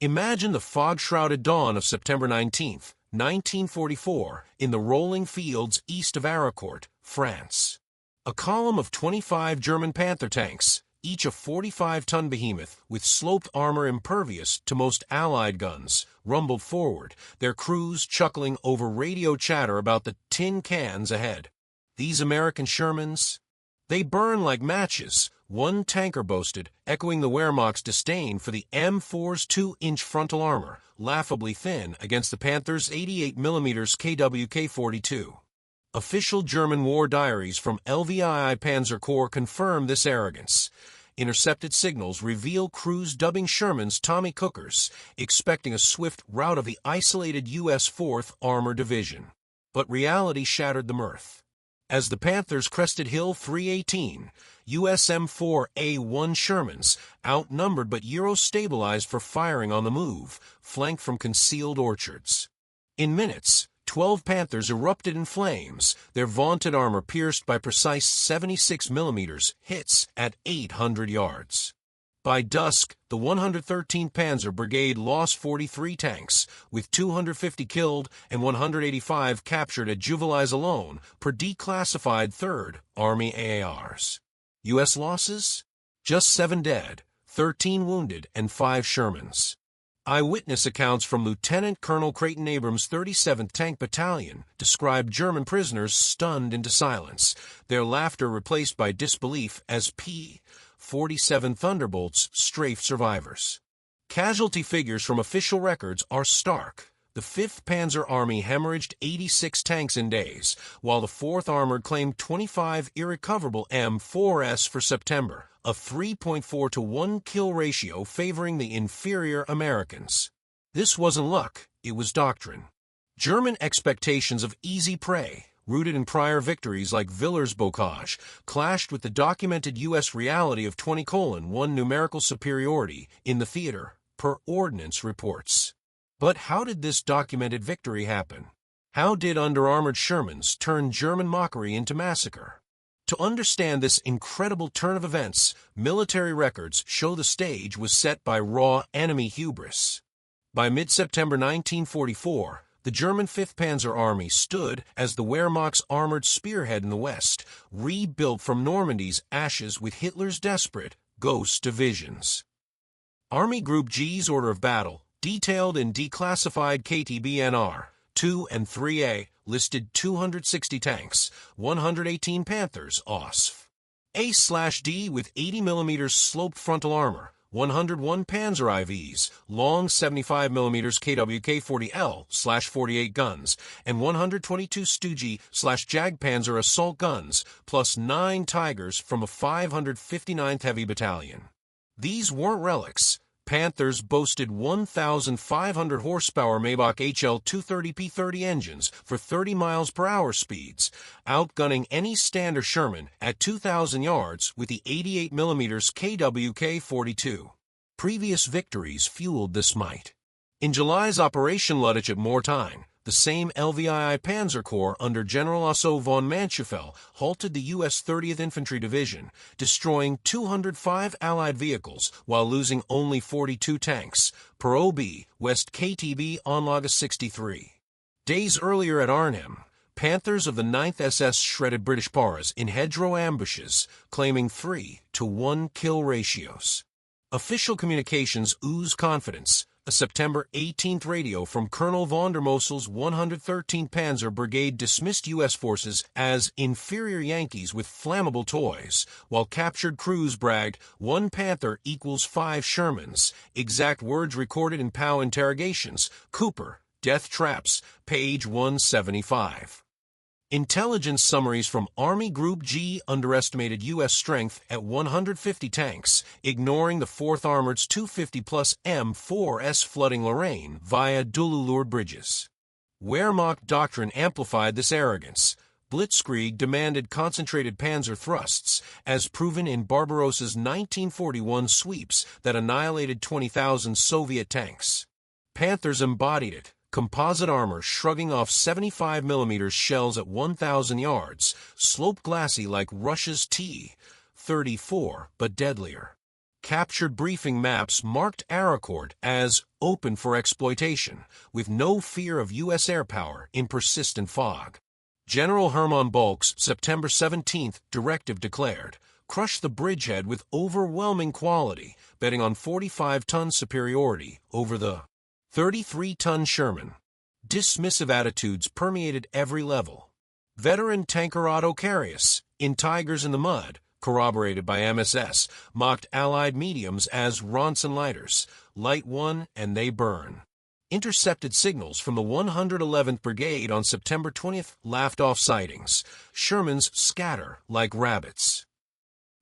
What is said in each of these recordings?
Imagine the fog-shrouded dawn of September 19, 1944, in the rolling fields east of Aricourt, France. A column of 25 German Panther tanks, each a 45-ton behemoth with sloped armor impervious to most Allied guns, rumbled forward, their crews chuckling over radio chatter about the tin cans ahead. These American Shermans? They burn like matches, one tanker boasted, echoing the Wehrmacht's disdain for the M4's 2-inch frontal armor, laughably thin against the Panther's 88mm KWK-42. Official German war diaries from LVII Panzer Corps confirm this arrogance. Intercepted signals reveal crews dubbing Shermans Tommycookers, expecting a swift rout of the isolated U.S. 4th Armored Division. But reality shattered the mirth. As the Panthers crested Hill 318, U.S. M4A1 Shermans, outnumbered but Euro-stabilized for firing on the move, flanked from concealed orchards. In minutes, 12 Panthers erupted in flames, their vaunted armor pierced by precise 76mm hits at 800 yards. By dusk, the 113th Panzer Brigade lost 43 tanks, with 250 killed and 185 captured at Juvilliers alone, per declassified 3rd Army AARs. U.S. losses? Just 7 dead, 13 wounded, and 5 Shermans. Eyewitness accounts from Lieutenant Colonel Creighton Abrams' 37th Tank Battalion described German prisoners stunned into silence, their laughter replaced by disbelief as P-47 Thunderbolts strafed survivors. Casualty figures from official records are stark. The 5th Panzer Army hemorrhaged 86 tanks in days, while the 4th Armored claimed 25 irrecoverable M4s for September, a 3.4 to 1 kill ratio favoring the inferior Americans. This wasn't luck, it was doctrine. German expectations of easy prey, rooted in prior victories like Villers Bocage, clashed with the documented U.S. reality of 20:1 numerical superiority in the theater, per ordnance reports. But how did this documented victory happen? How did under-armored Shermans turn German mockery into massacre? To understand this incredible turn of events, military records show the stage was set by raw enemy hubris. By mid-September 1944, the German 5th Panzer Army stood as the Wehrmacht's armored spearhead in the West, rebuilt from Normandy's ashes with Hitler's desperate ghost divisions. Army Group G's order of battle, detailed in declassified KTBNR 2 and 3A, listed 260 tanks, 118 Panthers OSF. A/D with 80mm sloped frontal armor, 101 Panzer IVs, long 75mm KWK-40L/48 guns, and 122 Stugee/Jagdpanzer assault guns, plus 9 Tigers from a 559th Heavy Battalion. These weren't relics. Panthers boasted 1,500 horsepower Maybach HL-230P30 engines for 30 miles per hour speeds, outgunning any Standard Sherman at 2,000 yards with the 88mm KWK-42. Previous victories fueled this might. In July's Operation Luttich at Mortain, the same LVII Panzer Corps under General Otto von Manschufel halted the U.S. 30th Infantry Division, destroying 205 Allied vehicles while losing only 42 tanks, per OB West KTB Onlogus 63. Days earlier at Arnhem, Panthers of the 9th SS shredded British Paras in hedgerow ambushes, claiming 3-to-1 kill ratios. Official communications ooze confidence. A September 18th radio from Colonel von der Mossel's 113th Panzer Brigade dismissed U.S. forces as inferior Yankees with flammable toys, while captured crews bragged 1 Panther equals 5 Shermans, exact words recorded in POW interrogations, Cooper, Death Traps, page 175. Intelligence summaries from Army Group G underestimated U.S. strength at 150 tanks, ignoring the 4th Armored's 250-plus M4s flooding Lorraine via Dululoord bridges. Wehrmacht doctrine amplified this arrogance. Blitzkrieg demanded concentrated panzer thrusts, as proven in Barbarossa's 1941 sweeps that annihilated 20,000 Soviet tanks. Panthers embodied it. Composite armor shrugging off 75mm shells at 1,000 yards, slope glassy like Russia's T-34, but deadlier. Captured briefing maps marked Aracourt as open for exploitation, with no fear of U.S. air power in persistent fog. General Hermann Bulck's September 17th directive declared, "Crush the bridgehead with overwhelming quality," betting on 45-ton superiority over the 33-ton Sherman. Dismissive attitudes permeated every level. Veteran tanker Otto Carius, in Tigers in the Mud, corroborated by MSS, mocked Allied mediums as Ronson lighters. Light one and they burn. Intercepted signals from the 111th Brigade on September 20th laughed off sightings. Shermans scatter like rabbits.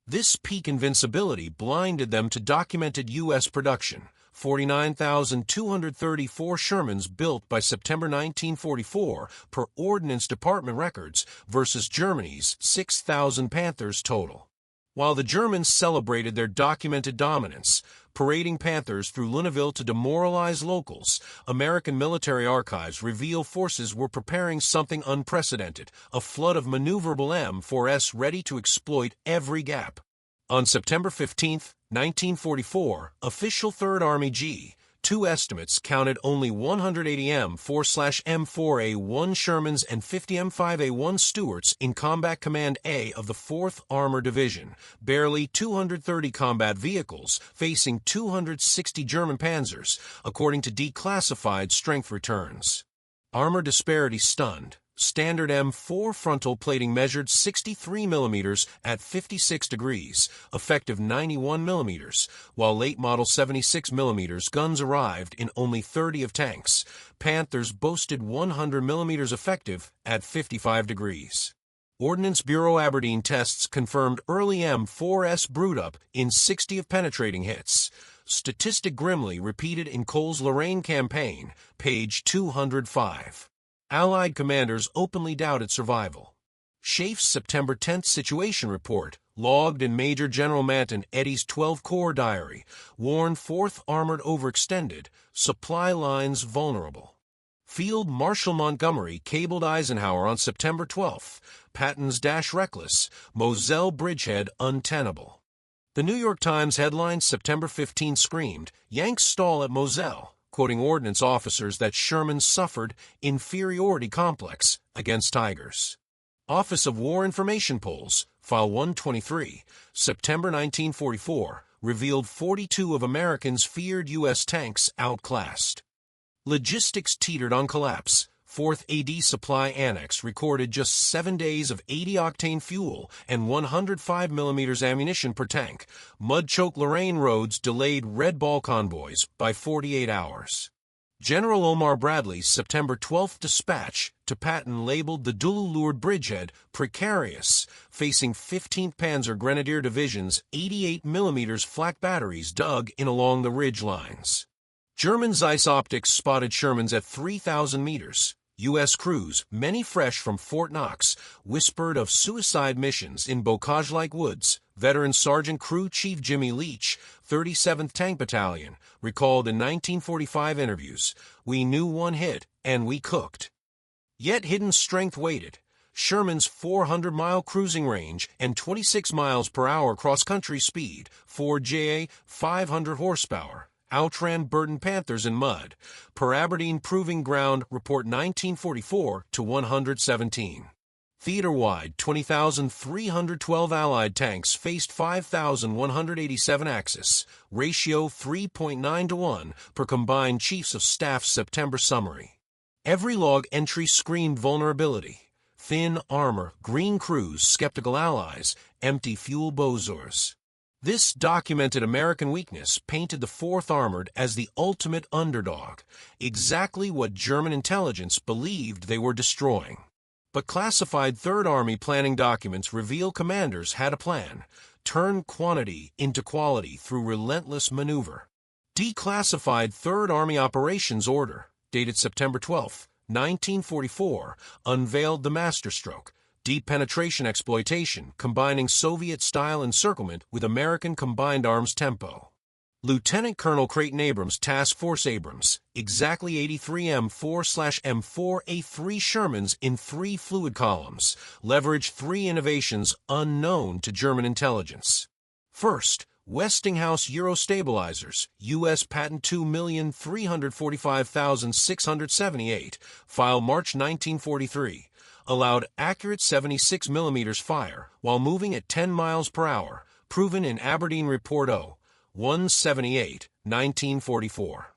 This peak invincibility blinded them to documented U.S. production. 49,234 Shermans built by September 1944 per Ordnance Department records versus Germany's 6,000 Panthers total. While the Germans celebrated their documented dominance, parading Panthers through Lunéville to demoralize locals, American military archives reveal forces were preparing something unprecedented, a flood of maneuverable M4s ready to exploit every gap. On September 15, 1944, official 3rd Army G2 estimates counted only 180 M4/M4A1 Shermans and 50 M5A1 Stuarts in Combat Command A of the 4th Armored Division, barely 230 combat vehicles facing 260 German panzers, according to declassified strength returns. Armor disparity stunned. Standard M4 frontal plating measured 63 mm at 56 degrees, effective 91 mm, while late model 76 mm guns arrived in only 30 of tanks. Panthers boasted 100 mm effective at 55 degrees. Ordnance Bureau Aberdeen tests confirmed early M4S brood-up in 60 of penetrating hits. Statistic grimly repeated in Cole's Lorraine campaign, page 205. Allied commanders openly doubted survival. Schaeff's September 10th situation report, logged in Major General Manton Eddy's 12-Corps diary, warned 4th Armored overextended, supply lines vulnerable. Field Marshal Montgomery cabled Eisenhower on September 12th, Patton's dash reckless, Moselle bridgehead untenable. The New York Times headline September 15 screamed, "Yanks stall at Moselle," quoting ordnance officers that Sherman suffered inferiority complex against Tigers. Office of War Information polls, File 123, September 1944, revealed 42 of Americans feared U.S. tanks outclassed. Logistics teetered on collapse. 4th AD Supply Annex recorded just 7 days of 80-octane fuel and 105 mm ammunition per tank. Mud-choked Lorraine roads delayed Red Ball convoys by 48 hours. General Omar Bradley's September 12th dispatch to Patton labeled the dual-lured bridgehead precarious, facing 15th Panzer Grenadier Division's 88 mm flak batteries dug in along the ridge lines. German Zeiss optics spotted Shermans at 3,000 meters. U.S. crews, many fresh from Fort Knox, whispered of suicide missions in Bocage-like woods. Veteran Sergeant Crew Chief Jimmy Leach, 37th Tank Battalion, recalled in 1945 interviews, "We knew one hit, and we cooked." Yet hidden strength waited. Sherman's 400-mile cruising range and 26 miles per hour cross-country speed, 4JA, 500 horsepower, outran Burton Panthers in mud, per Aberdeen Proving Ground Report 1944 to 117. Theater-wide, 20,312 Allied tanks faced 5,187 Axis, ratio 3.9 to 1 per Combined Chiefs of Staff's September summary. Every log entry screamed vulnerability. Thin armor, green crews, skeptical allies, empty fuel bozors. This documented American weakness painted the 4th Armored as the ultimate underdog, exactly what German intelligence believed they were destroying. But classified 3rd Army planning documents reveal commanders had a plan: turn quantity into quality through relentless maneuver. Declassified 3rd Army Operations Order, dated September 12, 1944, unveiled the masterstroke: deep penetration exploitation, combining Soviet-style encirclement with American combined arms tempo. Lieutenant Colonel Creighton Abrams, Task Force Abrams, exactly 83 M4/M4A3 Shermans in 3 fluid columns, leveraged 3 innovations unknown to German intelligence. First, Westinghouse Euro stabilizers, U.S. patent 2,345,678, file March 1943, allowed accurate 76 mm fire while moving at 10 miles per hour, proven in Aberdeen Report O-178, 1944.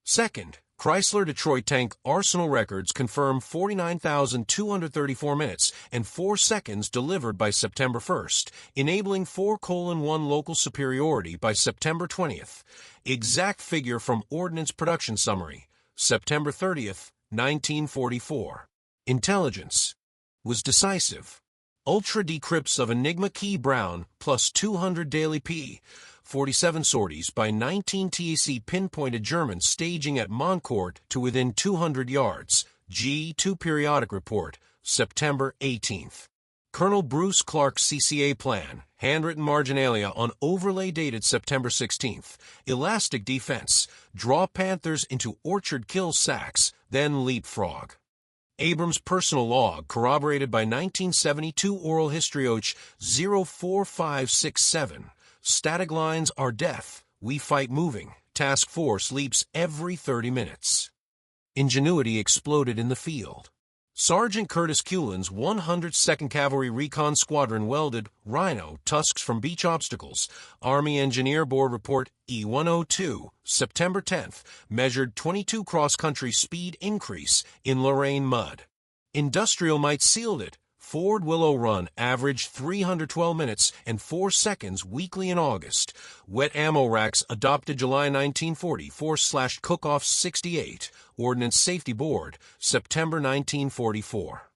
Second, Chrysler Detroit Tank Arsenal records confirm 49,234 minutes and 4 seconds delivered by September 1st, enabling 4:1 local superiority by September 20th. Exact figure from Ordnance Production Summary, September 30th, 1944. Intelligence was decisive. Ultra decrypts of Enigma Key Brown plus 200 daily P. 47 sorties by 19 TAC pinpointed Germans staging at Moncourt to within 200 yards. G2 Periodic Report, September 18th. Colonel Bruce Clark's CCA plan, handwritten marginalia on overlay dated September 16th. Elastic defense, draw Panthers into orchard kill sacks, then leapfrog. Abrams' personal log, corroborated by 1972 oral history OH-04567. Static lines are death. We fight moving. Task force leaps every 30 minutes. Ingenuity exploded in the field. Sergeant Curtis Cullen's 102nd Cavalry Recon Squadron welded Rhino tusks from beach obstacles. Army Engineer Board Report E-102, September 10th, measured 22 cross-country speed increase in Lorraine mud. Industrial might sealed it. Ford Willow Run averaged 312 minutes and 4 seconds weekly in August. Wet ammo racks adopted July 1940, Force/Cook-Off 68, Ordnance Safety Board, September 1944.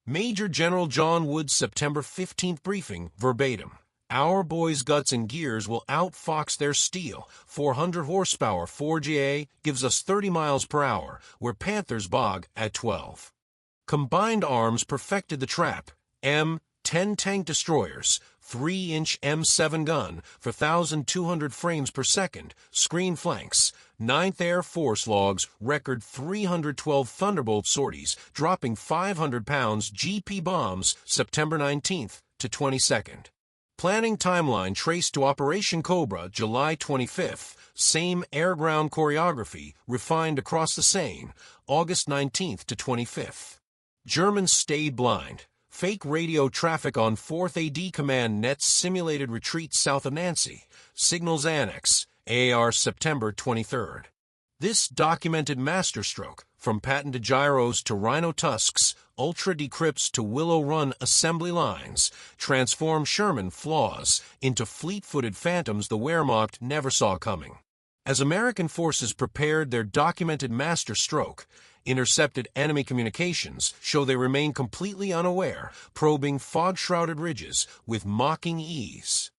Major General John Wood's September 15th briefing, verbatim. Our boys' guts and gears will outfox their steel. 400 horsepower 4GA gives us 30 miles per hour, where Panthers bog at 12. Combined arms perfected the trap. M10 tank destroyers, 3-inch M7 gun for 1,200 frames per second, screen flanks. 9th Air Force logs record 312 Thunderbolt sorties, dropping 500 pounds GP bombs September 19th to 22nd. Planning timeline traced to Operation Cobra, July 25th. Same air-ground choreography refined across the Seine, August 19th to 25th. Germans stayed blind. Fake radio traffic on 4th AD Command nets simulated retreat south of Nancy. Signals Annex, AAR September 23rd. This documented masterstroke, from patented gyros to rhino tusks, ultra decrypts to Willow Run assembly lines, transformed Sherman flaws into fleet-footed phantoms the Wehrmacht never saw coming. As American forces prepared their documented masterstroke, intercepted enemy communications show they remain completely unaware, probing fog-shrouded ridges with mocking ease.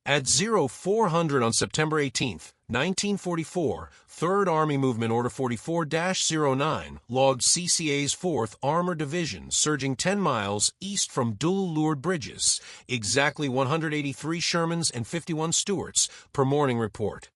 At 0400 on September 18, 1944, 3rd Army Movement Order 44-09 logged CCA's 4th Armored Division surging 10 miles east from dual-lured bridges, exactly 183 Shermans and 51 Stuarts per morning report.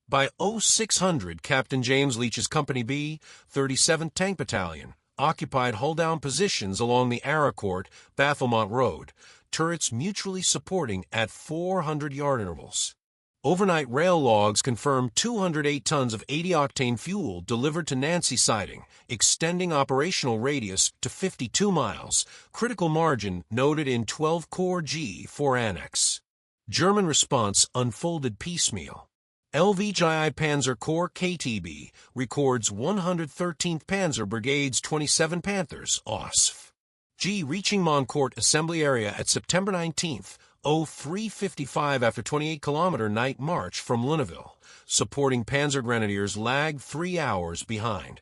By 0600, Captain James Leach's Company B, 37th Tank Battalion, occupied hull-down positions along the Aracourt-Battlemont Road, turrets mutually supporting at 400-yard intervals. Overnight rail logs confirmed 208 tons of 80-octane fuel delivered to Nancy Siding, extending operational radius to 52 miles, critical margin noted in 12 Corps G for Annex. German response unfolded piecemeal. LVGI Panzer Corps KTB records 113th Panzer Brigade's 27 Panthers, OSF. G reaching Moncourt assembly area at September 19th, 0355 after 28-kilometer night march from Lunéville. Supporting Panzer Grenadiers lagged 3 hours behind.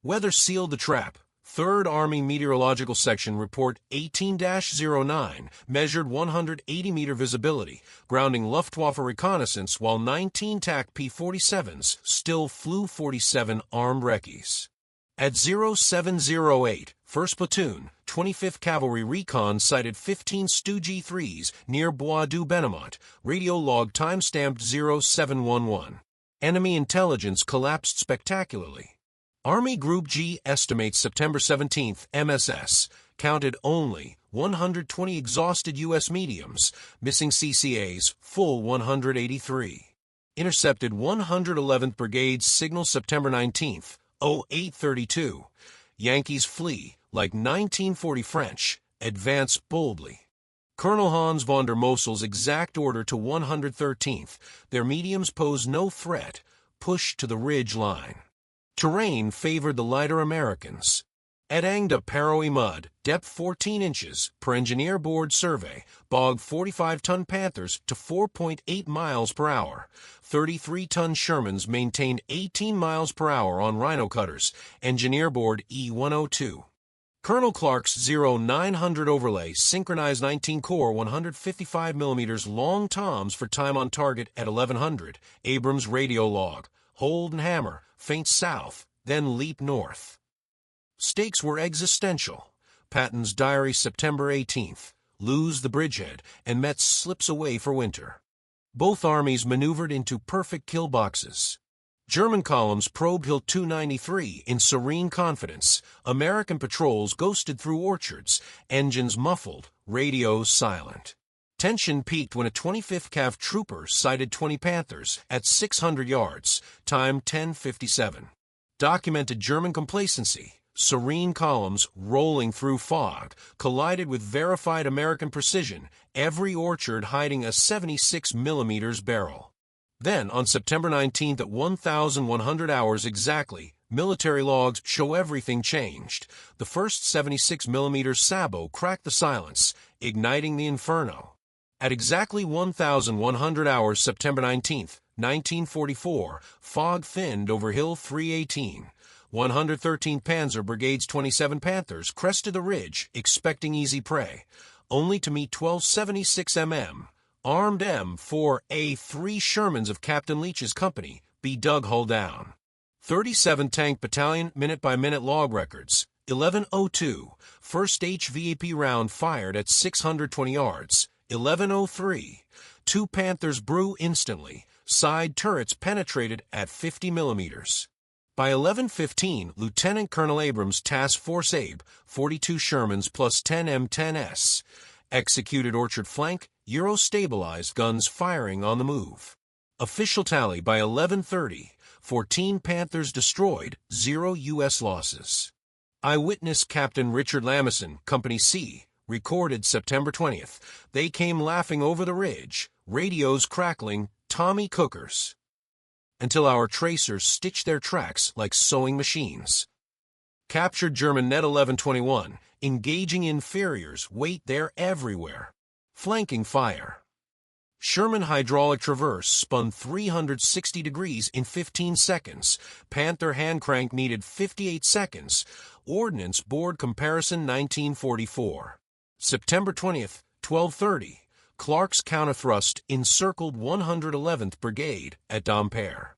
Weather sealed the trap. 3rd Army Meteorological Section Report 18-09 measured 180-meter visibility, grounding Luftwaffe reconnaissance while 19 TAC P-47s still flew 47 armed recces. At 0708, 1st Platoon, 25th Cavalry Recon sighted 15 Stu G3s near Bois du Benamont, radio log time-stamped 0711. Enemy intelligence collapsed spectacularly. Army Group G estimates September 17th, MSS, counted only 120 exhausted U.S. mediums, missing CCA's full 183. Intercepted 111th Brigade's signal September 19th, 0832. Yankees flee like 1940 French, advance boldly. Colonel Hans von der Mossel's exact order to 113th, their mediums pose no threat, push to the ridge line. Terrain favored the lighter Americans. Edang de Paroy mud, depth 14 inches, per engineer board survey, bogged 45-ton Panthers to 4.8 miles per hour. 33-ton Shermans maintained 18 miles per hour on Rhino cutters, engineer board E-102. Colonel Clark's 0900 overlay synchronized 19 core 155 mm long toms for time on target at 1100. Abrams radio log, hold and hammer, feint south, then leap north. Stakes were existential. Patton's diary September 18th, lose the bridgehead, and Metz slips away for winter. Both armies maneuvered into perfect kill boxes. German columns probe Hill 293 in serene confidence. American patrols ghosted through orchards, engines muffled, radios silent. Tension peaked when a 25th Cav trooper sighted 20 Panthers at 600 yards, time 10:57. Documented German complacency. Serene columns rolling through fog collided with verified American precision, every orchard hiding a 76 mm barrel. Then, on September 19th at 1,100 hours exactly, military logs show everything changed. The first 76 mm sabot cracked the silence, igniting the inferno. At exactly 1,100 hours September 19th, 1944, fog thinned over Hill 318. 113th Panzer Brigade's 27 Panthers crested the ridge, expecting easy prey, only to meet 1276 mm. Armed M4A3 Shermans of Captain Leach's company be dug hull down. 37 Tank Battalion minute-by-minute log records. 11:02, first HVAP round fired at 620 yards. 11:03, 2 Panthers brew instantly. Side turrets penetrated at 50 mm. By 11:15, Lieutenant Colonel Abrams Task Force Abe, 42 Shermans plus 10 M10s. Executed orchard flank, Euro-stabilized guns firing on the move. Official tally by 11:30, 14 Panthers destroyed, 0 U.S. losses. Eyewitness Captain Richard Lamison, Company C, recorded September 20th. They came laughing over the ridge, radios crackling, Tommycookers, until our tracers stitched their tracks like sewing machines. Captured German Net 1121, engaging inferiors, wait there everywhere. Flanking fire. Sherman hydraulic traverse spun 360 degrees in 15 seconds. Panther hand crank needed 58 seconds. Ordnance board comparison 1944. September 20th, 12:30. Clark's counterthrust encircled 111th Brigade at Dampere.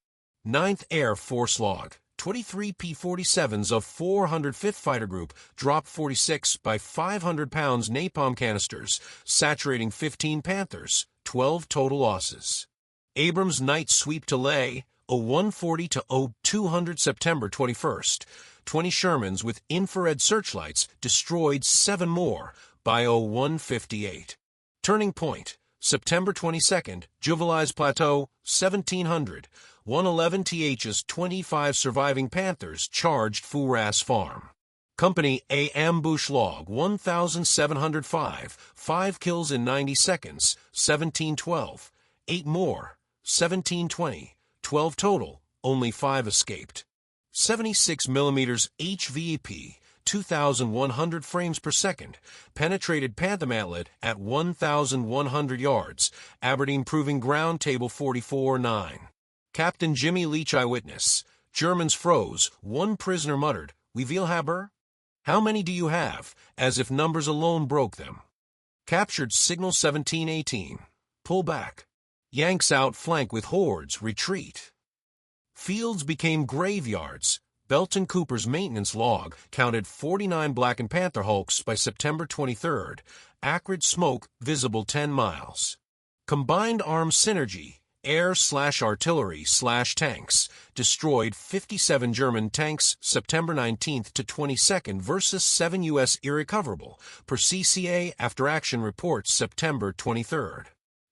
9th Air Force log. 23 P-47s of 405th Fighter Group dropped 46 by 500 pounds napalm canisters, saturating 15 Panthers, 12 total losses. Abrams night sweep to Leh, 0140 to 0200 September 21st. 20 Shermans with infrared searchlights destroyed 7 more by 0158. Turning point, September 22nd, Juvilized Plateau, 1700. 111 TH's 25 surviving Panthers charged Fouras Farm. Company A ambush log 1705, 5 kills in 90 seconds, 1712, 8 more, 1720, 12 total, only 5 escaped. 76 mm HVAP, 2,100 frames per second, penetrated Panther Mantlet at 1,100 yards, Aberdeen Proving Ground Table 44-9. Captain Jimmy Leach eyewitness. Germans froze. 1 prisoner muttered, "We will have her?" "How many do you have?" as if numbers alone broke them. Captured signal 1718. Pull back. Yanks outflank with hordes, retreat. Fields became graveyards. Belton Cooper's maintenance log counted 49 Black and Panther hulks by September 23rd. Acrid smoke visible 10 miles. Combined arms synergy. Air/artillery/tanks destroyed 57 German tanks September 19th to 22nd versus 7 U.S. irrecoverable, per CCA after-action reports September 23rd.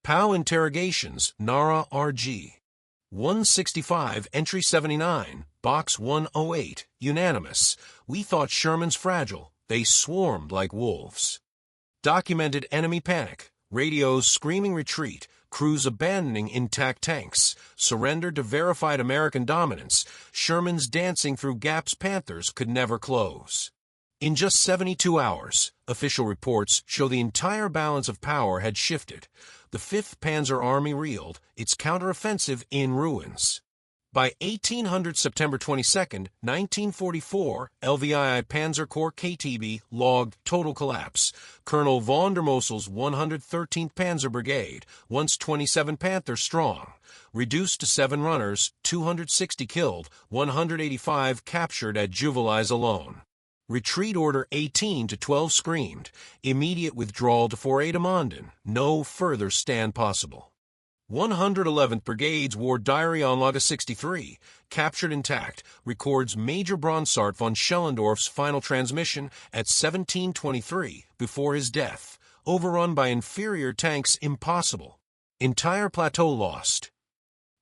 POW interrogations, NARA RG. 165, entry 79, box 108, unanimous. We thought Sherman's fragile. They swarmed like wolves. Documented enemy panic, radios screaming retreat, crews abandoning intact tanks, surrender to verified American dominance, Sherman's dancing through gaps Panthers could never close. In just 72 hours, official reports show the entire balance of power had shifted. The 5th Panzer Army reeled, its counteroffensive in ruins. By 1800 September 22, 1944, LVII Panzer Corps KTB logged total collapse. Colonel von der Mossel's 113th Panzer Brigade, once 27 Panthers strong, reduced to 7 runners, 260 killed, 185 captured at Juvillies alone. Retreat Order 18 to 12 screamed, immediate withdrawal to Forêt-de-Mondin, no further stand possible. 111th Brigade's war diary on Log 63, captured intact, records Major Bronsart von Schellendorf's final transmission at 17:23 before his death, overrun by inferior tanks impossible. Entire plateau lost.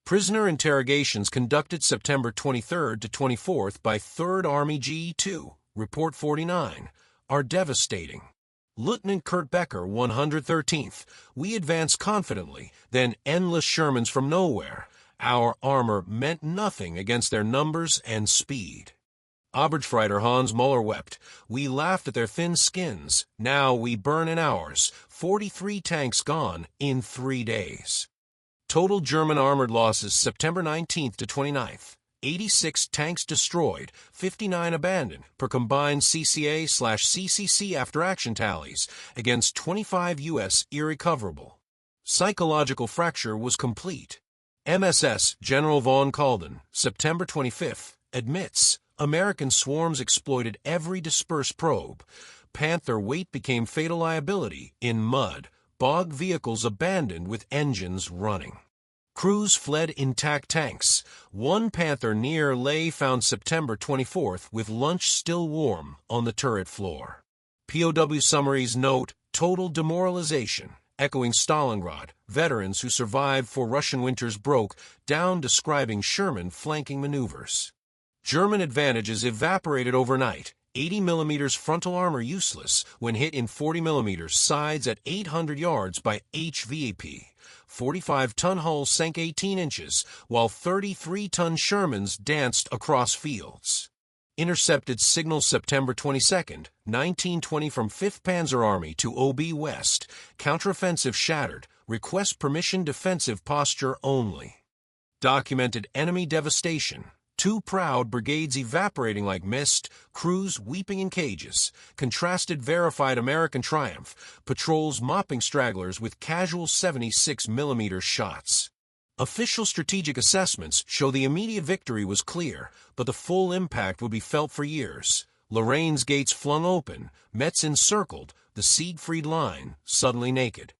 Prisoner interrogations conducted September 23rd to 24th by 3rd Army GE2, Report 49, are devastating. Lieutenant Kurt Becker, 113th, we advance confidently, then endless Shermans from nowhere. Our armor meant nothing against their numbers and speed. Oberstfreiter Hans Muller wept, we laughed at their thin skins, now we burn in ours, 43 tanks gone in 3 days. Total German armored losses September 19th to 29th. 86 tanks destroyed, 59 abandoned, per combined CCA/CCC after-action tallies, against 25 U.S. irrecoverable. Psychological fracture was complete. MSS General von Kalden, September 25th, admits, American swarms exploited every dispersed probe. Panther weight became fatal liability in mud, bog vehicles abandoned with engines running. Crews fled intact tanks. 1 Panther near Leh found September 24th with lunch still warm on the turret floor. POW summaries note total demoralization, echoing Stalingrad, veterans who survived for Russian winters broke down describing Sherman flanking maneuvers. German advantages evaporated overnight. 80 mm frontal armor useless when hit in 40 mm sides at 800 yards by HVAP. 45-ton hull sank 18 inches, while 33-ton Shermans danced across fields. Intercepted signal September 22, 1920 from 5th Panzer Army to OB West. Counteroffensive shattered. Request permission defensive posture only. Documented enemy devastation. 2 proud brigades evaporating like mist, crews weeping in cages, contrasted verified American triumph, patrols mopping stragglers with casual 76mm shots. Official strategic assessments show the immediate victory was clear, but the full impact would be felt for years. Lorraine's gates flung open, Metz encircled, the Siegfried Line suddenly naked.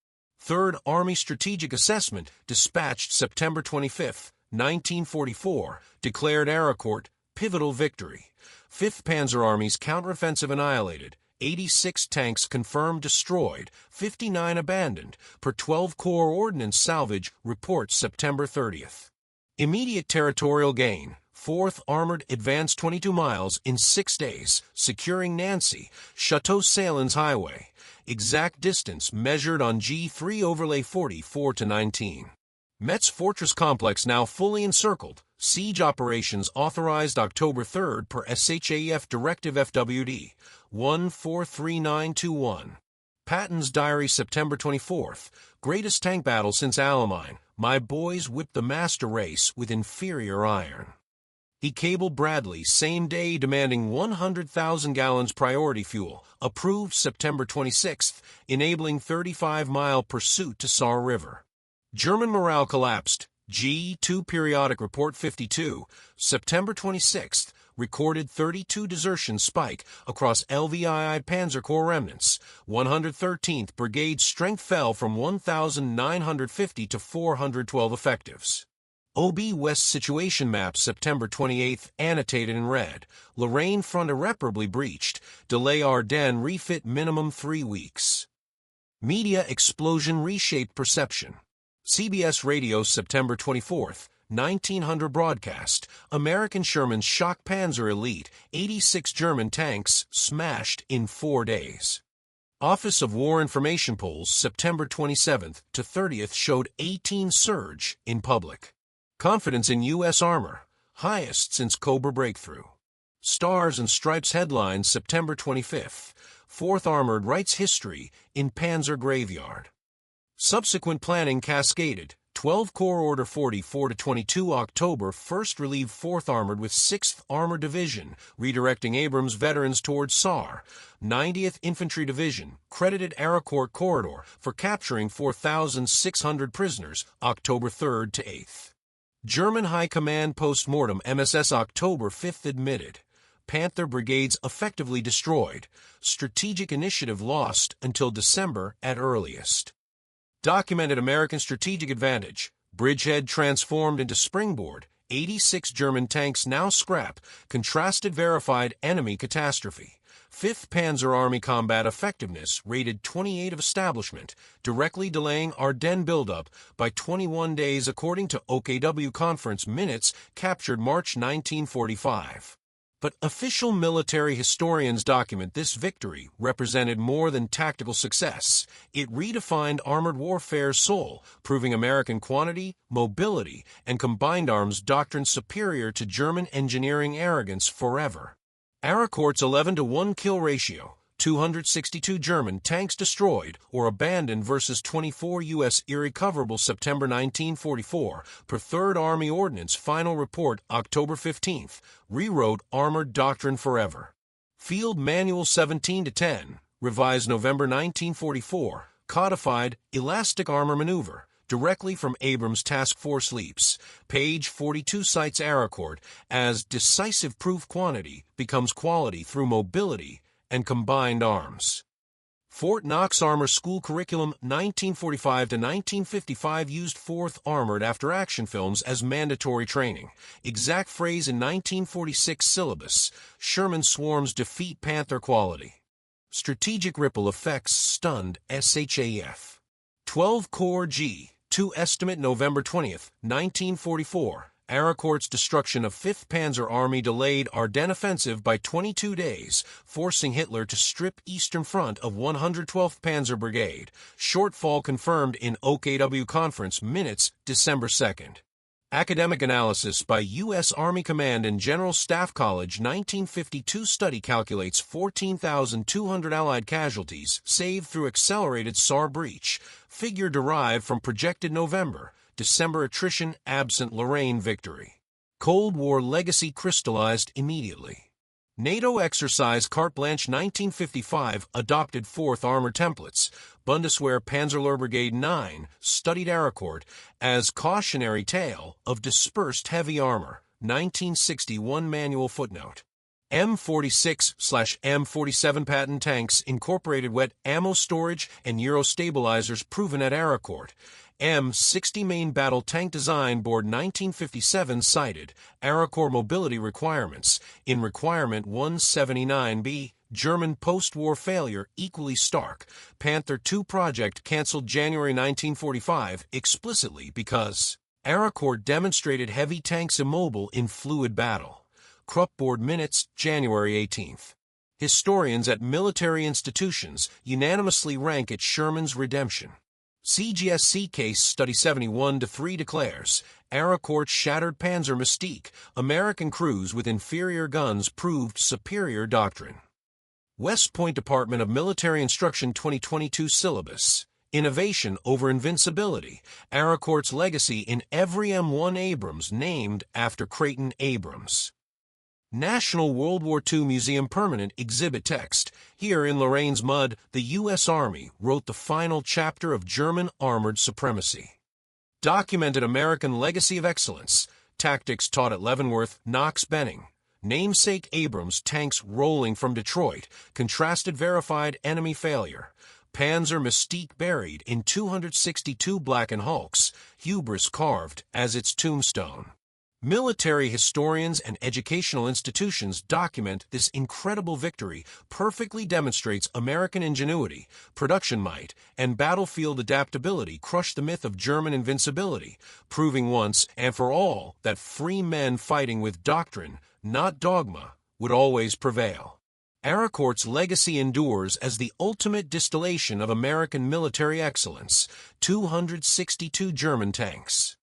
3rd Army Strategic Assessment, dispatched September 25th, 1944, declared Aracourt, pivotal victory. 5th Panzer Army's counteroffensive annihilated, 86 tanks confirmed destroyed, 59 abandoned, per 12 Corps Ordnance Salvage reports September 30th. Immediate territorial gain, 4th Armored advanced 22 miles in 6 days, securing Nancy, Chateau Salins Highway. Exact distance measured on G3 overlay 44 to 19. Metz Fortress Complex now fully encircled. Siege operations authorized October 3rd per SHAEF Directive FWD 143921. Patton's diary September 24th. Greatest tank battle since Alamein. My boys whipped the master race with inferior iron. He cabled Bradley same day demanding 100,000 gallons priority fuel, approved September 26th, enabling 35-mile pursuit to Saar River. German morale collapsed. G2 Periodic Report 52, September 26th. recorded 32 desertion spike across LVII Panzer Corps remnants. 113th Brigade strength fell from 1,950 to 412 effectives. OB West Situation Map September 28, annotated in red. Lorraine front irreparably breached. Delay Ardennes refit minimum 3 weeks. Media explosion reshaped perception. CBS Radio September 24, 1900 broadcast. American Sherman shock Panzer Elite, 86 German tanks smashed in 4 days. Office of War Information polls September 27th to 30th showed 18 surge in public. Confidence in U.S. armor, highest since Cobra breakthrough. Stars and Stripes headlines September 25th. 4th Armored writes history in Panzer Graveyard. Subsequent planning cascaded. 12 Corps Order 44-22 October 1st relieved 4th Armored with 6th Armored Division, redirecting Abrams veterans towards SAR. 90th Infantry Division credited Aracourt Corridor for capturing 4,600 prisoners October 3rd to 8th. German High Command post-mortem MSS October 5th admitted. Panther brigades effectively destroyed. Strategic initiative lost until December at earliest. Documented American strategic advantage. Bridgehead transformed into springboard. 86 German tanks now scrap. Contrasted verified enemy catastrophe. 5th Panzer Army combat effectiveness rated 28 of establishment, directly delaying Ardennes buildup by 21 days according to OKW conference minutes captured March 1945. But official military historians document this victory represented more than tactical success. It redefined armored warfare's soul, proving American quantity, mobility, and combined arms doctrine superior to German engineering arrogance forever. Aracourt's 11-to-1 kill ratio, 262 German tanks destroyed or abandoned versus 24 U.S. irrecoverable September 1944, per 3rd Army Ordnance Final Report October 15th, rewrote Armored Doctrine forever. Field Manual 17-10, revised November 1944, codified Elastic Armor Maneuver, directly from Abrams Task Force Leaps. Page 42 cites Aracourt as decisive proof quantity becomes quality through mobility and combined arms. Fort Knox Armor School Curriculum 1945 to 1955 used 4th Armored after action films as mandatory training. Exact phrase in 1946 syllabus. Sherman swarms defeat Panther quality. Strategic ripple effects stunned SHAF. 12 Corps G. 2 estimate November 20th, 1944. Aracourt's destruction of 5th Panzer Army delayed Ardennes offensive by 22 days, forcing Hitler to strip Eastern Front of 112th Panzer Brigade. Shortfall confirmed in OKW conference minutes December 2nd. Academic analysis by U.S. Army Command and General Staff College 1952 study calculates 14,200 Allied casualties saved through accelerated SAR breach. Figure derived from projected November-December attrition absent Lorraine victory. Cold War legacy crystallized immediately. NATO exercise Carte Blanche 1955 adopted 4th Armored templates. Bundeswehr Panzerlehr Brigade 9 studied Aracourt as cautionary tale of dispersed heavy armor. 1961 manual footnote. M46/M47 Patton tanks incorporated wet ammo storage and Euro stabilizers proven at Aracourt. M60 main battle tank design board 1957 cited Aracourt mobility requirements in requirement 179B. German post-war failure equally stark. Panther II project canceled January 1945 explicitly because Aracourt demonstrated heavy tanks immobile in fluid battle. Krupp board minutes, January 18th. Historians at military institutions unanimously rank it Sherman's redemption. CGSC Case Study 71-3 declares, Aracourt's shattered Panzer mystique, American crews with inferior guns proved superior doctrine. West Point Department of Military Instruction 2022 syllabus, Innovation over Invincibility, Aracourt's legacy in every M1 Abrams named after Creighton Abrams. National World War II Museum Permanent Exhibit Text. Here in Lorraine's mud, the U.S. Army wrote the final chapter of German armored supremacy. Documented American legacy of excellence. Tactics taught at Leavenworth, Knox Benning. Namesake Abrams tanks rolling from Detroit, contrasted verified enemy failure. Panzer Mystique buried in 262 blackened hulks, hubris carved as its tombstone. Military historians and educational institutions document this incredible victory perfectly demonstrates American ingenuity, production might, and battlefield adaptability crush the myth of German invincibility, proving once and for all that free men fighting with doctrine, not dogma, would always prevail. Arakort's legacy endures as the ultimate distillation of American military excellence, 262 German tanks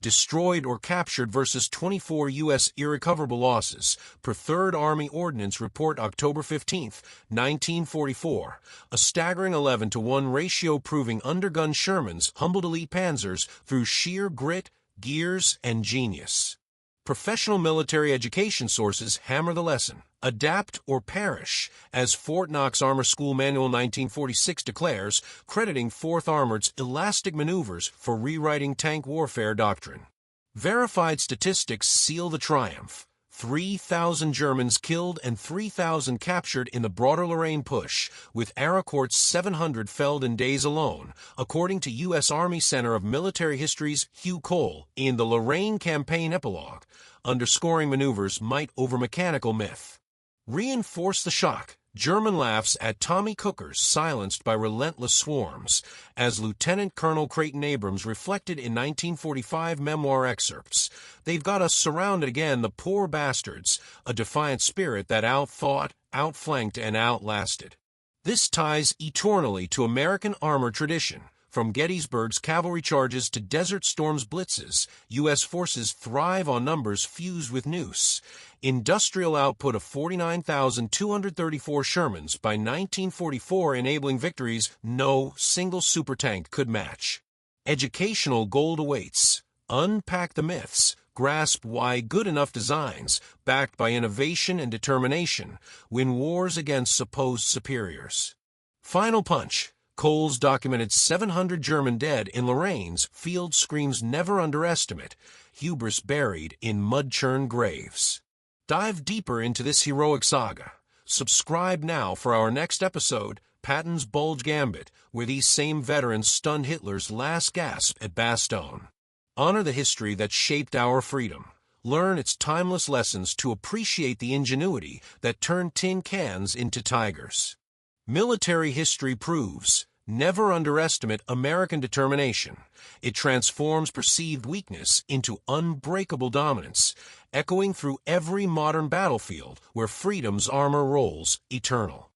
destroyed or captured versus 24 U.S. irrecoverable losses, per 3rd Army Ordnance Report October 15, 1944, a staggering 11-to-1 ratio proving undergun Shermans humbled elite panzers through sheer grit, gears, and genius. Professional military education sources hammer the lesson, adapt or perish, as Fort Knox Armor School Manual 1946 declares, crediting 4th Armored's elastic maneuvers for rewriting tank warfare doctrine. Verified statistics seal the triumph. 3,000 Germans killed and 3,000 captured in the broader Lorraine push, with Arakort's 700 felled in days alone, according to U.S. Army Center of Military History's Hugh Cole in the Lorraine Campaign Epilogue, underscoring maneuvers might over mechanical myth. Reinforce the shock. German laughs at Tommycookers silenced by relentless swarms, as Lieutenant Colonel Creighton Abrams reflected in 1945 memoir excerpts. They've got us surrounded again, the poor bastards, a defiant spirit that outthought, outflanked, and outlasted. This ties eternally to American armor tradition. From Gettysburg's cavalry charges to Desert Storm's blitzes, U.S. forces thrive on numbers fused with noose. Industrial output of 49,234 Shermans by 1944 enabling victories no single supertank could match. Educational gold awaits. Unpack the myths. Grasp why good enough designs, backed by innovation and determination, win wars against supposed superiors. Final punch. Cole's documented 700 German dead in Lorraine's field screams never underestimate, hubris buried in mud-churned graves. Dive deeper into this heroic saga. Subscribe now for our next episode, Patton's Bulge Gambit, where these same veterans stunned Hitler's last gasp at Bastogne. Honor the history that shaped our freedom. Learn its timeless lessons to appreciate the ingenuity that turned tin cans into tigers. Military history proves, never underestimate American determination. It transforms perceived weakness into unbreakable dominance, echoing through every modern battlefield where freedom's armor rolls eternal.